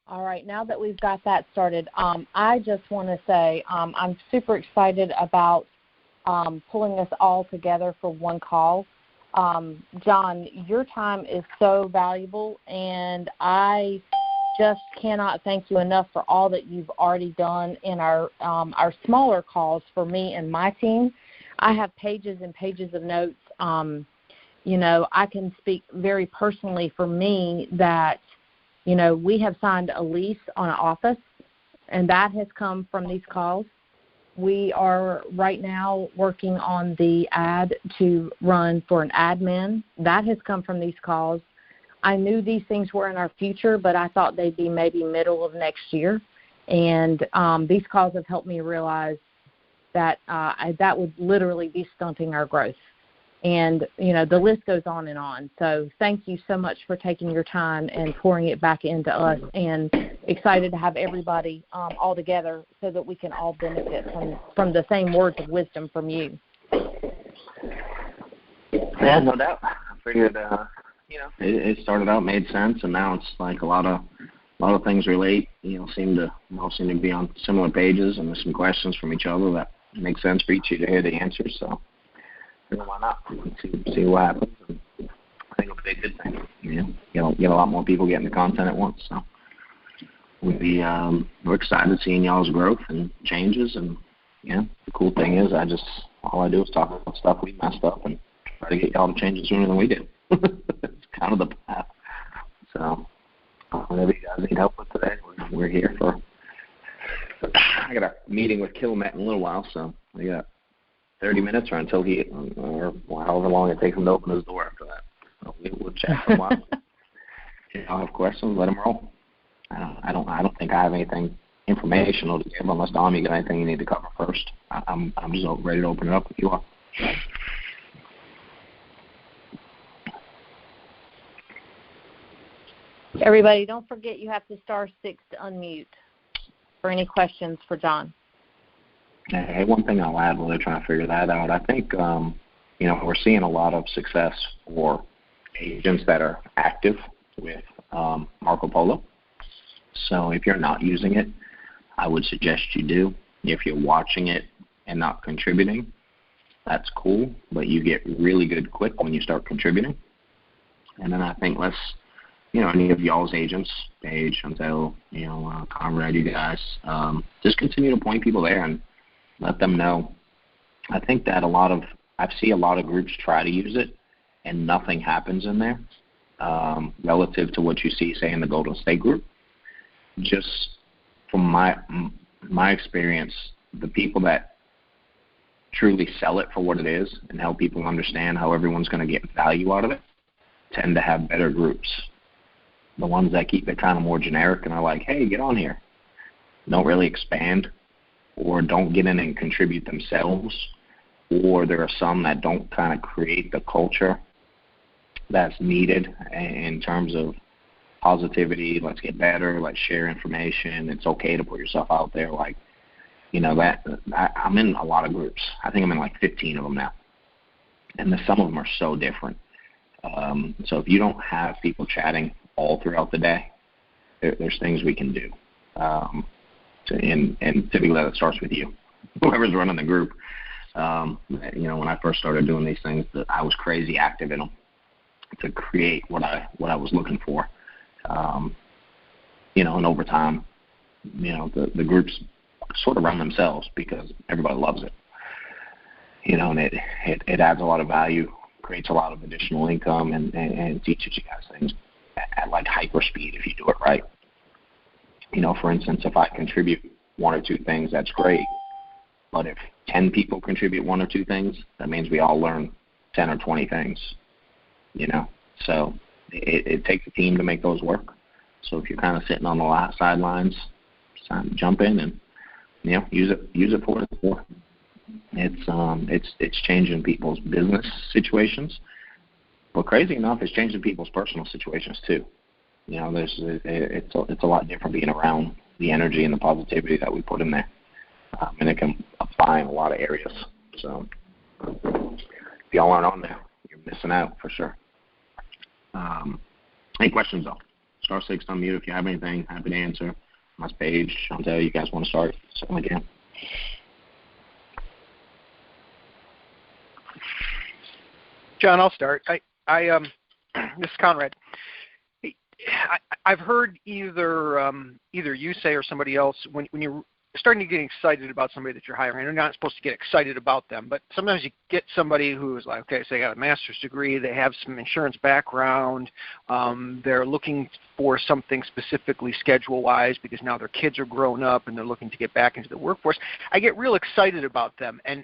All right, now that we've got that started, I just want to say I'm super excited about pulling us all together for one call. John, your time is so valuable, and I just cannot thank you enough for all that you've already done in our smaller calls for me and my team. I have pages and pages of notes. I can speak very personally for me that, we have signed a lease on an office, and that has come from these calls. We are right now working on the ad to run for an admin. That has come from these calls. I knew these things were in our future, but I thought they'd be maybe middle of next year. And these calls have helped me realize that that would literally be stunting our growth. And, the list goes on and on. So thank you so much for taking your time and pouring it back into us, and excited to have everybody all together so that we can all benefit from the same words of wisdom from you. Yeah, no doubt. I figured, it started out, made sense, and now it's like a lot of things relate, seem to be on similar pages, and there's some questions from each other that make sense for each of you to hear the answers, so why not? See what happens. And I think it'll be a good thing. Get a lot more people getting the content at once. So we're excited seeing y'all's growth and changes. And the cool thing is, all I do is talk about stuff we messed up and try to get y'all to change it sooner than we do. It's kind of the path. So whatever you guys need help with today, we're here for. I got a meeting with Kilmet in a little while, so we got 30 minutes or until or however long it takes him to open his door after that. So we'll chat for a while. If y'all have questions, let them roll. I don't think I have anything informational to give unless, Dom, you got anything you need to cover first. I'm just ready to open it up if you are. Everybody, don't forget you have to *6 to unmute for any questions for John. Hey, one thing I'll add while they're trying to figure that out, I think, we're seeing a lot of success for agents that are active with Marco Polo. So if you're not using it, I would suggest you do. If you're watching it and not contributing, that's cool, but you get really good quick when you start contributing. And then I think any of y'all's agents, Paige, Chantel, Conrad, you guys, just continue to point people there and let them know. I think that I see a lot of groups try to use it and nothing happens in there relative to what you see, say, in the Golden State group. Just from my experience, the people that truly sell it for what it is and help people understand how everyone's going to get value out of it tend to have better groups. The ones that keep it kind of more generic and are like, hey, get on here, don't really expand, or don't get in and contribute themselves, or there are some that don't kind of create the culture that's needed in terms of positivity, let's get better, let's share information, it's okay to put yourself out there. I'm in a lot of groups. I think I'm in like 15 of them now, and some of them are so different. So if you don't have people chatting all throughout the day, there's things we can do. And typically that starts with you, whoever's running the group. When I first started doing these things, I was crazy active in them to create what I was looking for. And over time, the groups sort of run themselves because everybody loves it. And it adds a lot of value, creates a lot of additional income, and teaches you guys things at like hyper speed if you do it right. For instance, if I contribute 1 or 2 things, that's great. But if 10 people contribute 1 or 2 things, that means we all learn 10 or 20 things, So it takes a team to make those work. So if you're kind of sitting on the sidelines, it's time to jump in and, use it for what it's for. It's changing people's business situations. But crazy enough, it's changing people's personal situations too. It's a lot different being around the energy and the positivity that we put in there, and it can apply in a lot of areas. So if y'all aren't on there, you're missing out for sure. Any questions though? star 6 on mute. If you have anything, happy to answer. My page, Chantel, you guys want to start? Certainly can. John, I'll start. This is Conrad. I've heard either you say or somebody else when you're starting to get excited about somebody that you're hiring. You're not supposed to get excited about them, but sometimes you get somebody who is like, okay, so they got a master's degree, they have some insurance background, they're looking for something specifically schedule-wise because now their kids are grown up and they're looking to get back into the workforce. I get real excited about them, and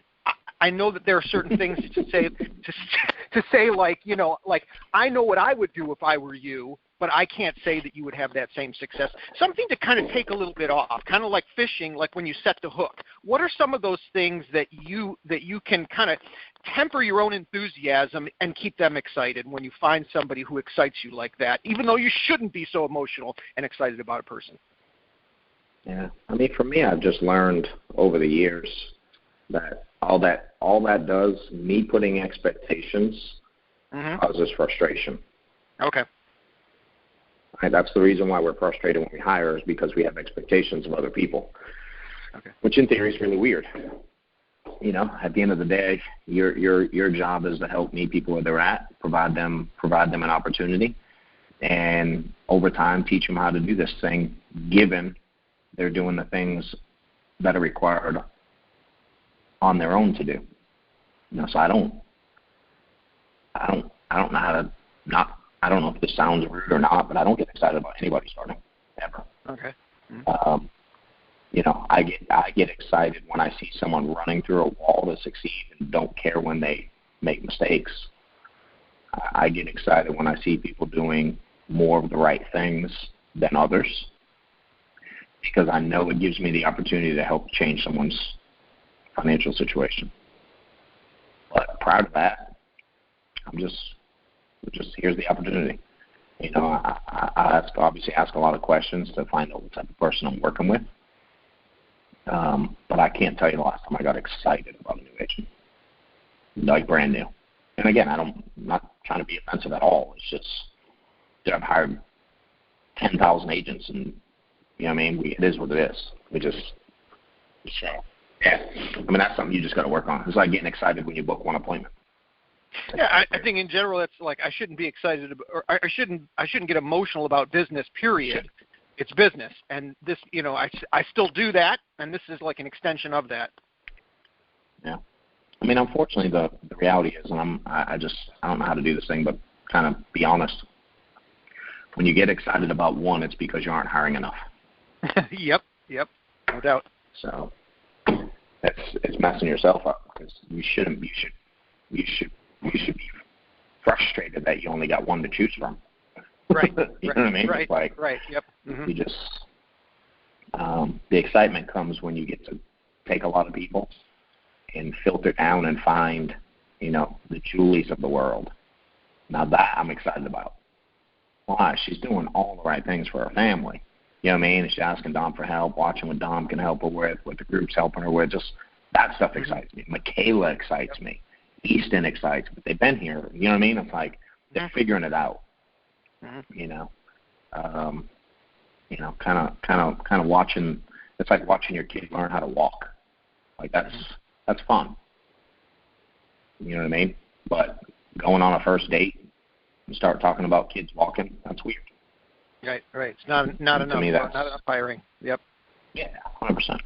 I know that there are certain things to say like, you know, like I know what I would do if I were you, but I can't say that you would have that same success. Something to kind of take a little bit off, kind of like fishing, like when you set the hook. What are some of those things that you can kind of temper your own enthusiasm and keep them excited when you find somebody who excites you like that, even though you shouldn't be so emotional and excited about a person? Yeah, I mean, for me, I've just learned over the years that all that does, me putting expectations, causes frustration. Okay. Right? That's the reason why we're frustrated when we hire, is because we have expectations of other people, which in theory is really weird. You know, at the end of the day, your job is to help meet people where they're at, provide them an opportunity, and over time teach them how to do this thing, given they're doing the things that are required on their own to do. You know, so I don't know how to not. I don't know if this sounds rude or not, but I don't get excited about anybody starting ever. Okay. You know, I get excited when I see someone running through a wall to succeed and don't care when they make mistakes. I get excited when I see people doing more of the right things than others, because I know it gives me the opportunity to help change someone's financial situation. But prior to that, I'm just here's the opportunity. You know, I obviously ask a lot of questions to find out what type of person I'm working with. But I can't tell you the last time I got excited about a new agent, like brand new. And again, I'm not trying to be offensive at all. It's just that I've hired 10,000 agents, and you know what I mean. It is what it is. So yeah. I mean, that's something you just got to work on. It's like getting excited when you book one appointment. Yeah, I think in general that's like I shouldn't be excited about, or I shouldn't get emotional about business. Period. It's business, and this, you know, I still do that, and this is like an extension of that. Yeah, I mean, unfortunately, the reality is, and I don't know how to do this thing, but kind of be honest. When you get excited about one, it's because you aren't hiring enough. Yep, no doubt. So it's messing yourself up, because you shouldn't. You should be frustrated that you only got one to choose from. Right. You know what I mean? Right. It's like, right. Yep. Mm-hmm. You just the excitement comes when you get to take a lot of people and filter down and find, you know, the Julies of the world. Now that I'm excited about. Why? She's doing all the right things for her family. You know what I mean? She's asking Dom for help, watching what Dom can help her with, what the group's helping her with. Just that stuff excites me. Michaela excites me. Easton excites me. They've been here. You know what I mean? It's like they're figuring it out. You know, kind of watching. It's like watching your kid learn how to walk. Like that's fun. You know what I mean? But going on a first date and start talking about kids walking, that's weird. Right. It's not enough. To me, not enough hiring. Yep. Yeah, 100%.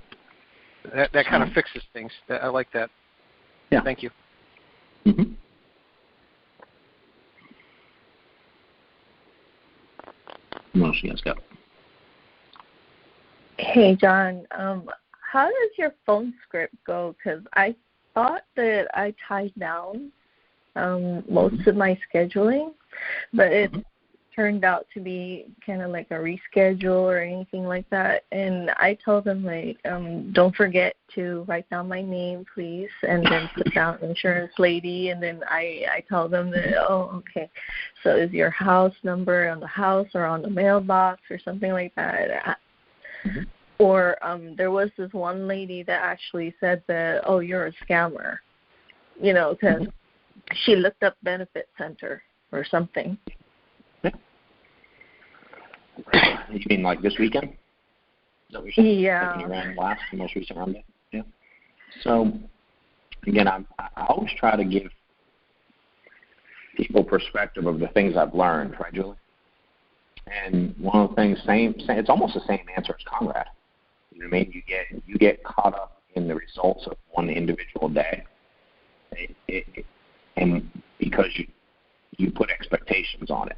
That kind of fixes things. I like that. Yeah. Thank you. Mm-hmm. What else you guys got? Hey, John. How does your phone script go? Because I thought that I tied down most of my scheduling, but it turned out to be kind of like a reschedule or anything like that. And I told them, like, don't forget to write down my name, please, and then put down insurance lady. And then I told them that, oh, okay, so is your house number on the house or on the mailbox or something like that? Or there was this one lady that actually said that, oh, you're a scammer, you know, because she looked up benefit center or something. You mean like this weekend? Is that what you're saying? Yeah. Like when you ran last, the most recent run day? Yeah. So, again, I always try to give people perspective of the things I've learned, right, Julie? And one of the things, it's almost the same answer as Conrad. You know what I mean? You get caught up in the results of one individual day, and because you put expectations on it.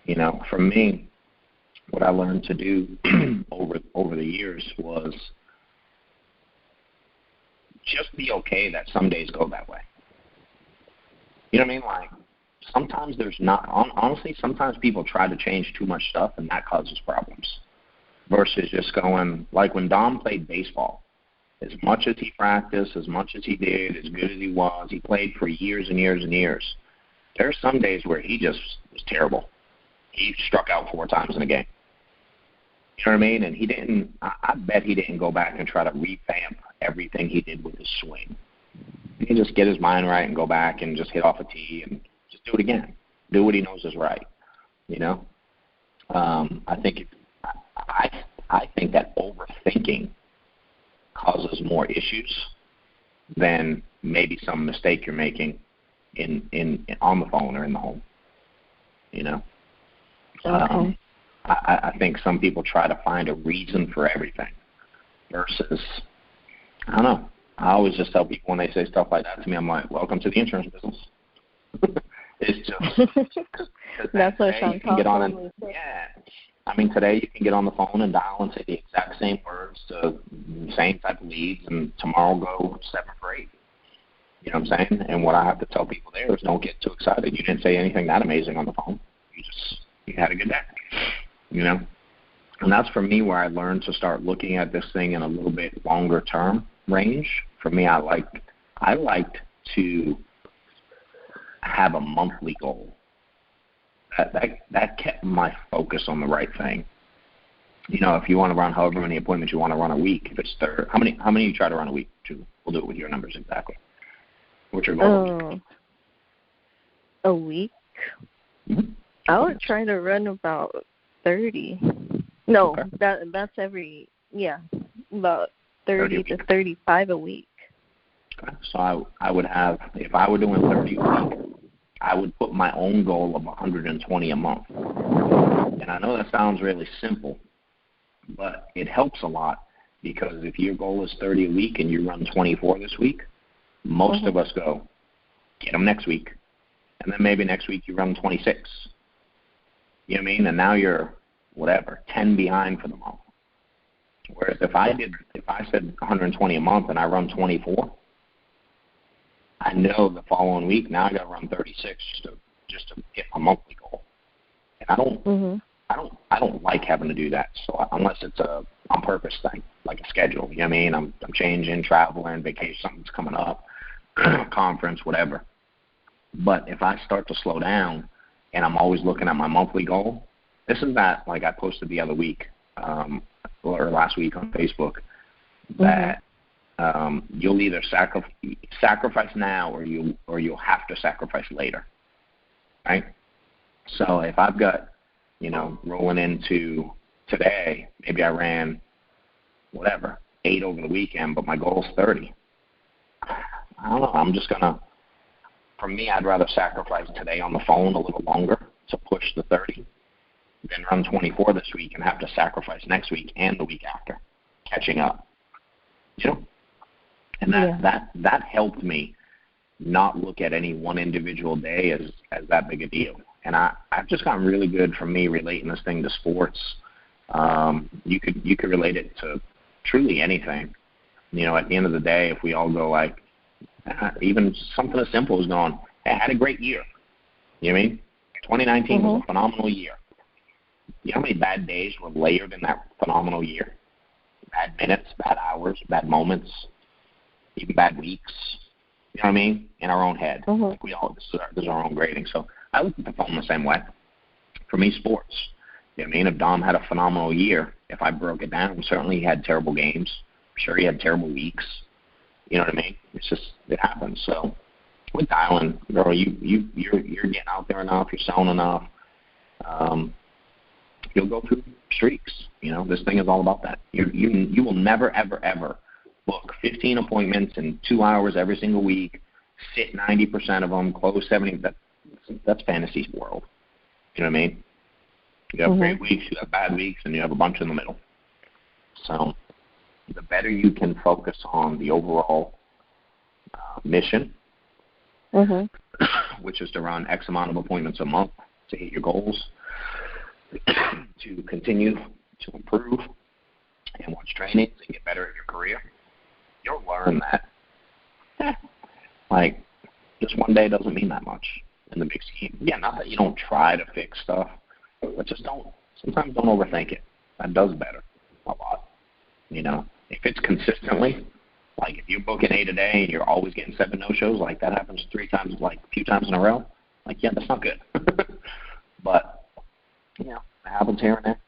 You know, for me, what I learned to do over the years was just be okay that some days go that way. You know what I mean? Like, sometimes there's not, honestly, sometimes people try to change too much stuff, and that causes problems. Versus just going, like when Dom played baseball, as much as he practiced, as much as he did, as good as he was, he played for years and years and years. There are some days where he just was terrible. He struck out 4 times in a game. You know what I mean? And he didn't, I bet he didn't go back and try to revamp everything he did with his swing. He can just get his mind right and go back and just hit off a tee and just do it again. Do what he knows is right. You know? I think that overthinking causes more issues than maybe some mistake you're making in on the phone or in the home. You know? Okay. I think some people try to find a reason for everything versus, I don't know. I always just tell people when they say stuff like that to me, I'm like, welcome to the insurance business. It's just that's what Sean calls me. Yeah. I mean, today you can get on the phone and dial and say the exact same words to the same type of leads, and tomorrow go 7 for 8. You know what I'm saying? And what I have to tell people there is don't get too excited. You didn't say anything that amazing on the phone. You had a good day. You know? And that's for me where I learned to start looking at this thing in a little bit longer term range. For me, I liked to have a monthly goal. That kept my focus on the right thing. You know, if you want to run however many appointments you want to run a week, if it's how many you try to run a week, Julie? We'll do it with your numbers exactly. What's your goal? A week? Mm-hmm. I would try to run about 30. No, okay. That's about 30 to 35 a week. Okay. So I would have, if I were doing 30 a week, I would put my own goal of 120 a month. And I know that sounds really simple, but it helps a lot because if your goal is 30 a week and you run 24 this week, most of us go, get them next week. And then maybe next week you run 26. You know what I mean? And now you're, 10 behind for the month. Whereas if I said 120 a month and I run 24, I know the following week now I got to run 36 just to hit my monthly goal. And I don't like having to do that. So unless it's a on purpose thing, like a schedule, you know what I mean? I'm changing, traveling, vacation, something's coming up, conference, whatever. But if I start to slow down and I'm always looking at my monthly goal, this is that, like I posted the other week or last week on Facebook, that you'll either sacrifice now or you'll have to sacrifice later, right? So if I've got, rolling into today, maybe I ran 8 over the weekend, but my goal is 30. I don't know. I'm just gonna. For me, I'd rather sacrifice today on the phone a little longer to push the 30 than run 24 this week and have to sacrifice next week and the week after, catching up. And that helped me not look at any one individual day as that big a deal. And I've just gotten really good from me relating this thing to sports. You could relate it to truly anything. At the end of the day, if we all go like, even something as simple as going, I had a great year. You know what I mean? 2019 was a phenomenal year. You know how many bad days were layered in that phenomenal year? Bad minutes, bad hours, bad moments, even bad weeks. You know what I mean? In our own head. Like this is our own grading. So I look at the phone the same way. For me, sports. You know what I mean? If Dom had a phenomenal year, if I broke it down, certainly he had terrible games. I'm sure he had terrible weeks. You know what I mean? It's just, it happens. So with dialing, girl, you're getting out there enough, you're selling enough. you'll go through streaks. This thing is all about that. You will never, ever, ever book 15 appointments in 2 hours every single week, sit 90% of them, close 70. That's fantasy world. You know what I mean? You have great weeks, you have bad weeks, and you have a bunch in the middle. So the better you can focus on the overall mission, which is to run X amount of appointments a month to hit your goals, to continue to improve and watch trainings and get better at your career, you'll learn that, just one day doesn't mean that much in the big scheme. Yeah, not that you don't try to fix stuff, but just sometimes don't overthink it. That does better a lot. If it's consistently, if you book an 8 a day and you're always getting 7 no-shows, that happens 3 times, a few times in a row, yeah, that's not good. But, it happens here and there.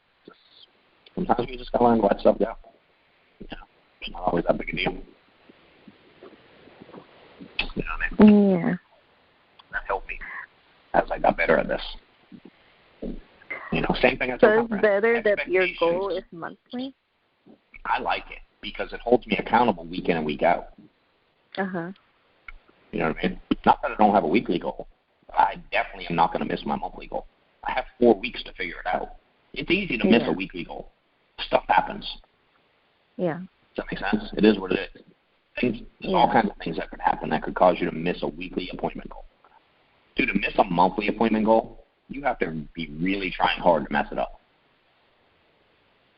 Sometimes we just got to learn to let stuff go. It's not always that big a deal. You know what I mean? Yeah. That helped me as I got better at this. Same thing I So told it's my friend. better that your goal is monthly? I like it because it holds me accountable week in and week out. Uh-huh. You know what I mean? Not that I don't have a weekly goal, but I definitely am not going to miss my monthly goal. I have 4 weeks to figure it out. It's easy to miss a weekly goal. Stuff happens. Yeah. Does that make sense? It is what it is. There's all kinds of things that could happen that could cause you to miss a weekly appointment goal. Dude, to miss a monthly appointment goal, you have to be really trying hard to mess it up.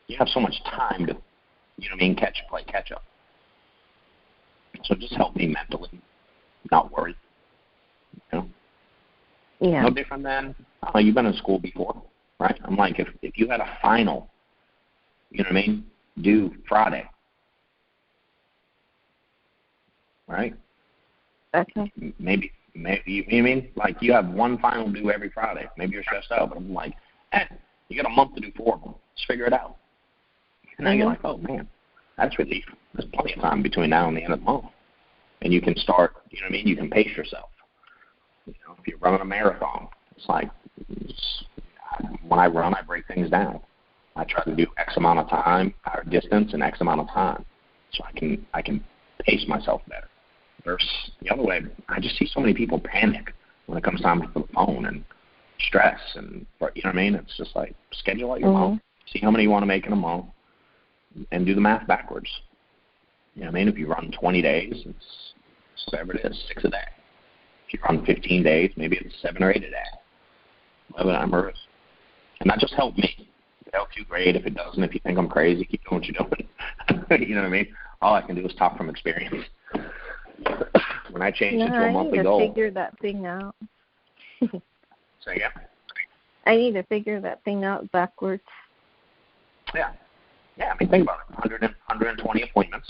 You have so much time to, play catch up. So just help me mentally, not worry. Yeah. No different than, you've been in school before, right? I'm like, if you had a final, due Friday, right? Okay. Maybe you have one final due every Friday. Maybe you're stressed out, but I'm like, you got a month to do 4 of them. Let's figure it out. And now you're like, oh man, that's relief. There's plenty of time between now and the end of the month, and you can start. You can pace yourself. If you're running a marathon, when I run, I break things down. I try to do X amount of time, or distance, and X amount of time, so I can pace myself better. Versus the other way, I just see so many people panic when it comes time to the phone and stress, and It's just schedule out your month, see how many you want to make in a month, and do the math backwards. If you run 20 days, it's whatever it is, 6 a day. If you run 15 days, maybe it's 7 or 8 a day. Whatever that number is. And that just helped me. If it helps you, great. If it doesn't, if you think I'm crazy, keep doing what you're doing. You know what I mean? All I can do is talk from experience. When I changed it to a monthly goal. I need to figure that thing out. Say again? I need to figure that thing out backwards. Yeah. Yeah, think about it. 120 appointments.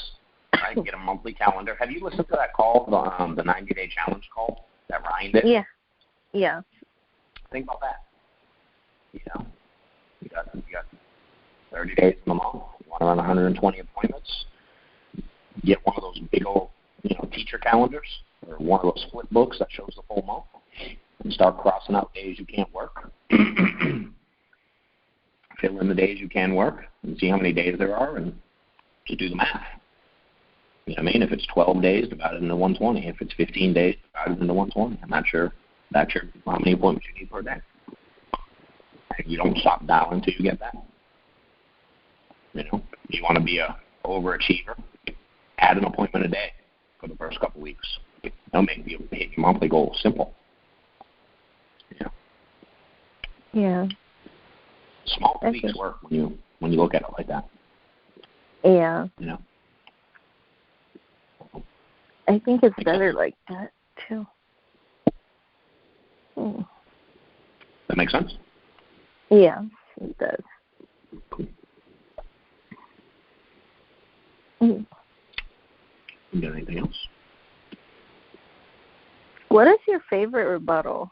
Right? Get a monthly calendar. Have you listened to that call, the 90-day challenge call that Ryan did? Yeah. Yeah. Think about that. You got 30 days in the month. You want to run 120 appointments. Get one of those big old, teacher calendars or one of those split books that shows the full month, and start crossing out days you can't work. Fill in the days you can work and see how many days there are, and just do the math. If it's 12 days, divide it into 120. If it's 15 days, divide it into 120. I'm not sure that's how many appointments you need per day. And you don't stop dialing until you get that. You want to be a overachiever, add an appointment a day for the first couple weeks. That'll make you hit your monthly goal simple. Yeah. Small tweaks work when you look at it like that. Yeah. I think it's better like that too. That makes sense? Yeah, it does. You got anything else? What is your favorite rebuttal?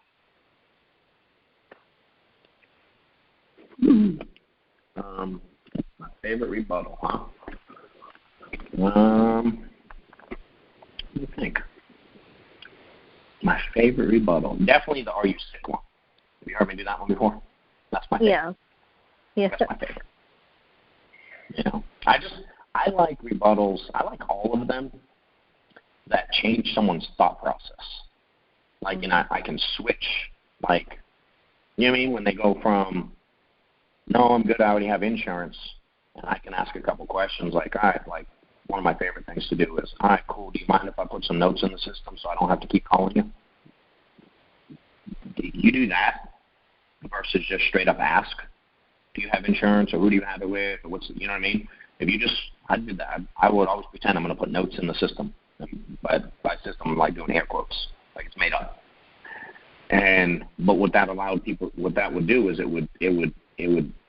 My favorite rebuttal, huh? Let me think. My favorite rebuttal. Definitely the Are You Sick one. Have you heard me do that one before? That's my favorite. Yeah. Yeah. That's my favorite. You know, I like rebuttals. I like all of them that change someone's thought process. Like, you know, I can switch, like, you know what I mean? When they go from, no, I'm good, I already have insurance, and I can ask a couple questions like, all right, like, one of my favorite things to do is, all right, cool, do you mind if I put some notes in the system so I don't have to keep calling you? You do that versus just straight up ask, do you have insurance, or who do you have it with, or what's, you know what I mean? If you just, I did that, I would always pretend I'm going to put notes in the system. By system, I'm like doing air quotes, like it's made up. But what that allowed people, what that would do is it would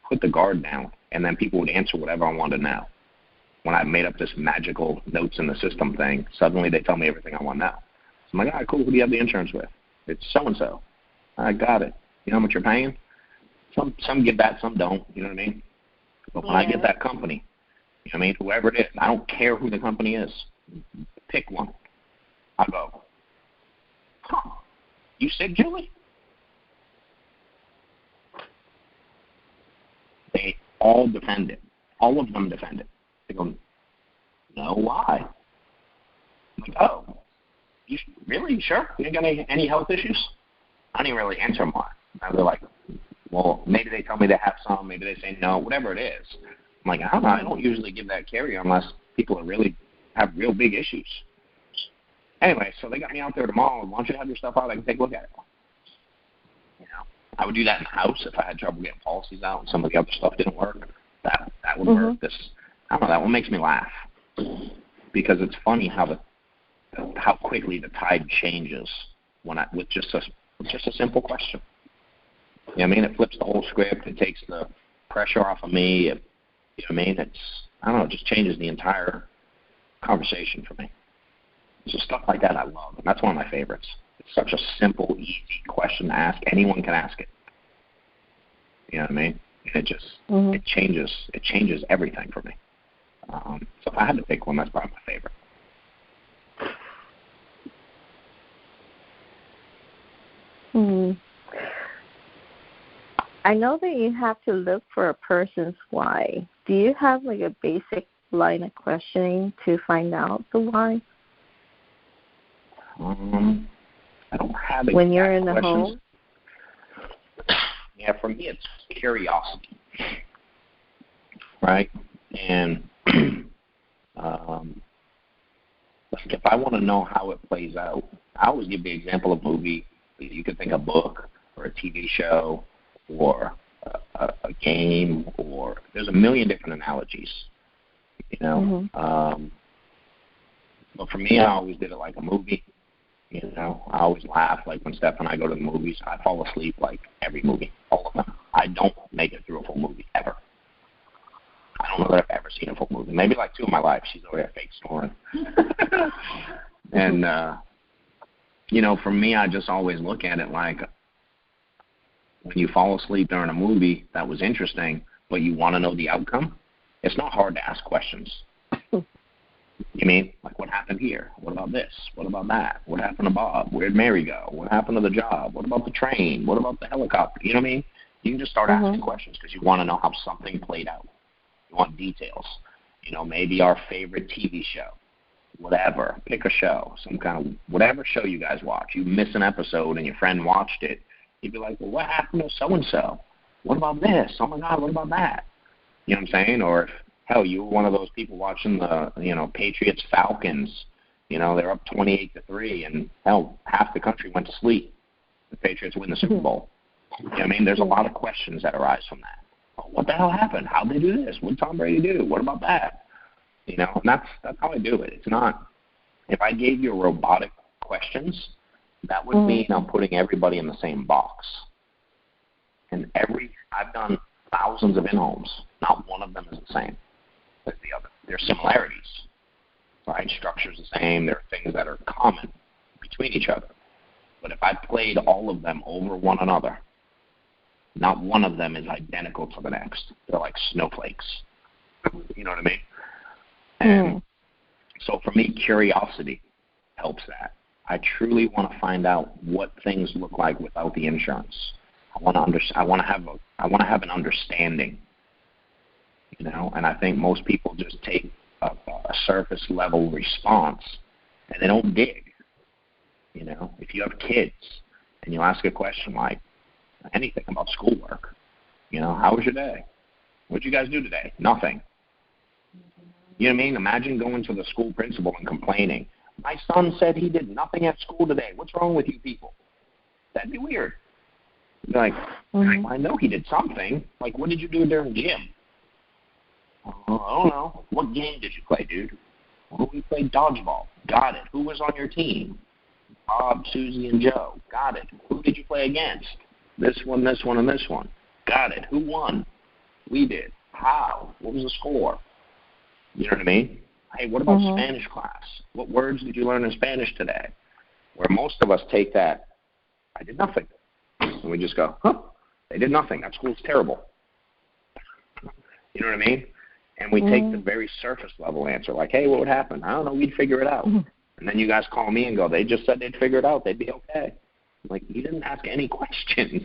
put the guard down, and then people would answer whatever I wanted to know. When I made up this magical notes in the system thing, suddenly they tell me everything I want to know. So I'm like, all right, cool, who do you have the insurance with? It's so-and-so. I got it. You know how much you're paying? Some get that, some don't, you know what I mean? But when I get that company, you know what I mean, whoever it is, I don't care who the company is. Pick one. I'll go, huh, you said Julie? They all defend it. All of them defend it. They go, no, why? I'm like, oh, you really? You sure? You ain't got any health issues? I don't even really answer them why. They're like, well, maybe they tell me they have some, maybe they say no, whatever it is. I'm like, I don't know. I don't usually give that carry unless people are really have real big issues. Anyway, so they got me out there tomorrow. Why don't you have your stuff out? I can take a look at it. You know, I would do that in the house if I had trouble getting policies out and some of the other stuff didn't work. That would work. I don't know. That one makes me laugh because it's funny how quickly the tide changes with just a simple question. You know what I mean? It flips the whole script. It takes the pressure off of me. You know what I mean? I don't know. It just changes the entire conversation for me. So stuff like that I love, and that's one of my favorites. It's such a simple, easy question to ask. Anyone can ask it. You know what I mean? It just it changes everything for me. So if I had to pick one, that's probably my favorite. I know that you have to look for a person's why. Do you have like a basic line of questioning to find out the why? I don't have when you're in questions. the home. Yeah, for me it's curiosity, right? And like if I want to know how it plays out, I always give the example of movie. You could think a book or a TV show or a game, or there's a million different analogies, you know. But for me, I always did it like a movie. You know, I always laugh. Like when Steph and I go to the movies, I fall asleep like every movie, all of them. I don't make it through a full movie ever. I don't know that I've ever seen a full movie. Maybe like two in my life. She's over there fake snoring. And, you know, for me, I just always look at it like when you fall asleep during a movie that was interesting, but you want to know the outcome, it's not hard to ask questions. You mean, like, what happened here? What about this? What about that? What happened to Bob? Where'd Mary go? What happened to the job? What about the train? What about the helicopter? You know what I mean? You can just start asking questions because you want to know how something played out. You want details. You know, maybe our favorite TV show, whatever. Pick a show, some kind of whatever show you guys watch. You miss an episode and your friend watched it. You'd be like, well, what happened to so-and-so? What about this? Oh, my God, what about that? You know what I'm saying? Or if, hell, you were one of those people watching the, you know, Patriots-Falcons. You know, they're up 28-3, and, hell, half the country went to sleep. The Patriots win the Super Bowl. You know what I mean? There's a lot of questions that arise from that. Oh, what the hell happened? How'd they do this? What did Tom Brady do? What about that? You know, and that's how I do it. It's not, if I gave you robotic questions, that would mean I'm putting everybody in the same box. And I've done thousands of in-homes. Not one of them is the same as the other. There's similarities, right? Structure's the same. There are things that are common between each other. But if I played all of them over one another, not one of them is identical to the next. They're like snowflakes. You know what I mean? And so for me, curiosity helps that. I truly want to find out what things look like without the insurance. I want to have an understanding And I think most people just take a surface level response and they don't dig. If you have kids and you ask a question like anything about schoolwork, how was your day? What'd you guys do today? Nothing. You know what I mean? Imagine going to the school principal and complaining, my son said he did nothing at school today. What's wrong with you people? That'd be weird. You'd be like, well, I know he did something. Like, what did you do during gym? I don't know. What game did you play, dude? Well, we played dodgeball. Got it. Who was on your team? Bob, Susie, and Joe. Got it. Who did you play against? This one, and this one. Got it. Who won? We did. How? What was the score? You know what I mean? Hey, what about Spanish class? What words did you learn in Spanish today? Where most of us take that, I did nothing. And we just go, they did nothing. That school's terrible. You know what I mean? And we take the very surface level answer, like, hey, what would happen? I don't know. We'd figure it out. And then you guys call me and go, they just said they'd figure it out. They'd be okay. I'm like, you didn't ask any questions.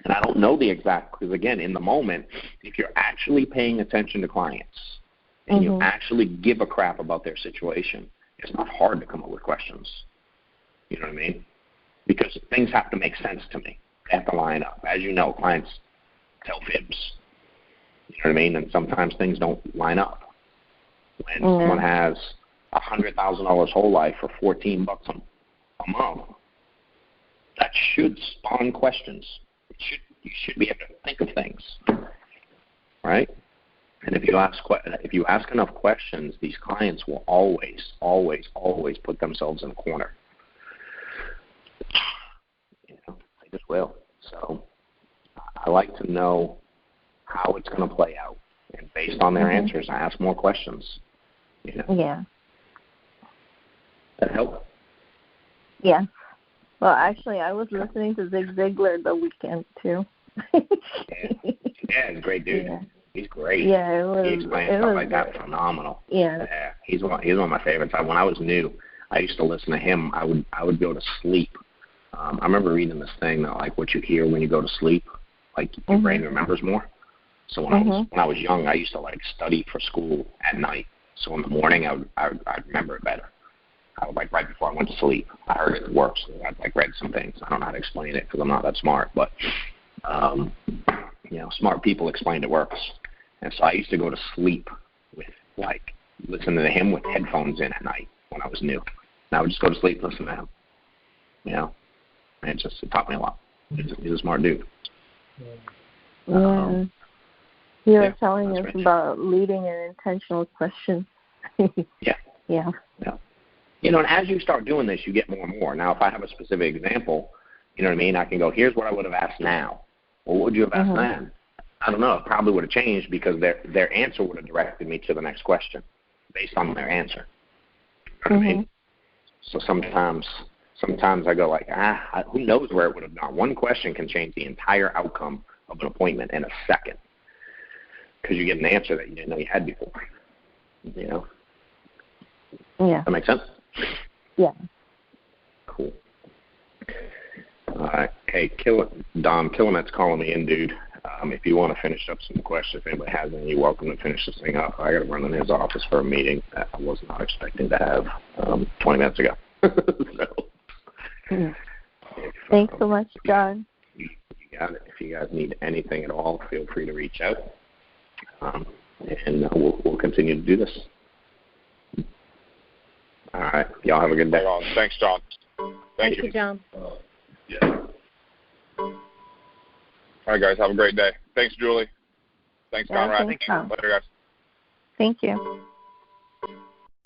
And I don't know the exact, because, again, in the moment, if you're actually paying attention to clients and you actually give a crap about their situation, it's not hard to come up with questions. You know what I mean? Because things have to make sense to me. They have to line up. As you know, clients tell fibs. You know what I mean? And sometimes things don't line up. When someone has $100,000 whole life for $14 a month, that should spawn questions. You should be able to think of things, right? And if you ask enough questions, these clients will always, always, always put themselves in a corner. They just will. So I like to know how it's going to play out, and based on their answers, I ask more questions. Yeah. That help? Yeah. Well, actually, I was listening to Zig Ziglar the weekend too. Yeah, he's a great dude. Yeah. He's great. Yeah, he explains stuff like that phenomenal. Yeah. He's one of my favorites. When I was new, I used to listen to him. I would go to sleep. I remember reading this thing that, like, what you hear when you go to sleep, like, your brain remembers more. So when I was young, I used to, like, study for school at night. So in the morning, I'd remember it better. I would, like, right before I went to sleep, I heard it works. So I'd, like, read some things. I don't know how to explain it because I'm not that smart, but smart people explained it works. And so I used to go to sleep with, like, listening to him with headphones in at night when I was new. And I would just go to sleep listening to him. And it taught me a lot. He's a smart dude. Yeah. You were telling us about leading an intentional question. Yeah. And as you start doing this, you get more and more. Now, if I have a specific example, you know what I mean, I can go, here's what I would have asked now. Well, what would you have asked then? I don't know. It probably would have changed because their answer would have directed me to the next question based on their answer. You know what I mean? So sometimes I go like, who knows where it would have gone. One question can change the entire outcome of an appointment in a second because you get an answer that you didn't know you had before. Yeah. That makes sense? Yeah. Cool. All right. Hey, Dom, Killamet's calling me in, dude. If you want to finish up some questions, if anybody has any, you're welcome to finish this thing up. I got to run in his office for a meeting that I was not expecting to have 20 minutes ago. Thanks so much, John. You got it. If you guys need anything at all, feel free to reach out, and we'll continue to do this. All right. Y'all have a good day. Thanks, John. Thank you, John. Yeah. All right, guys. Have a great day. Thanks, Julie. Thanks, Conrad. Thanks, Tom. Later, guys. Thank you.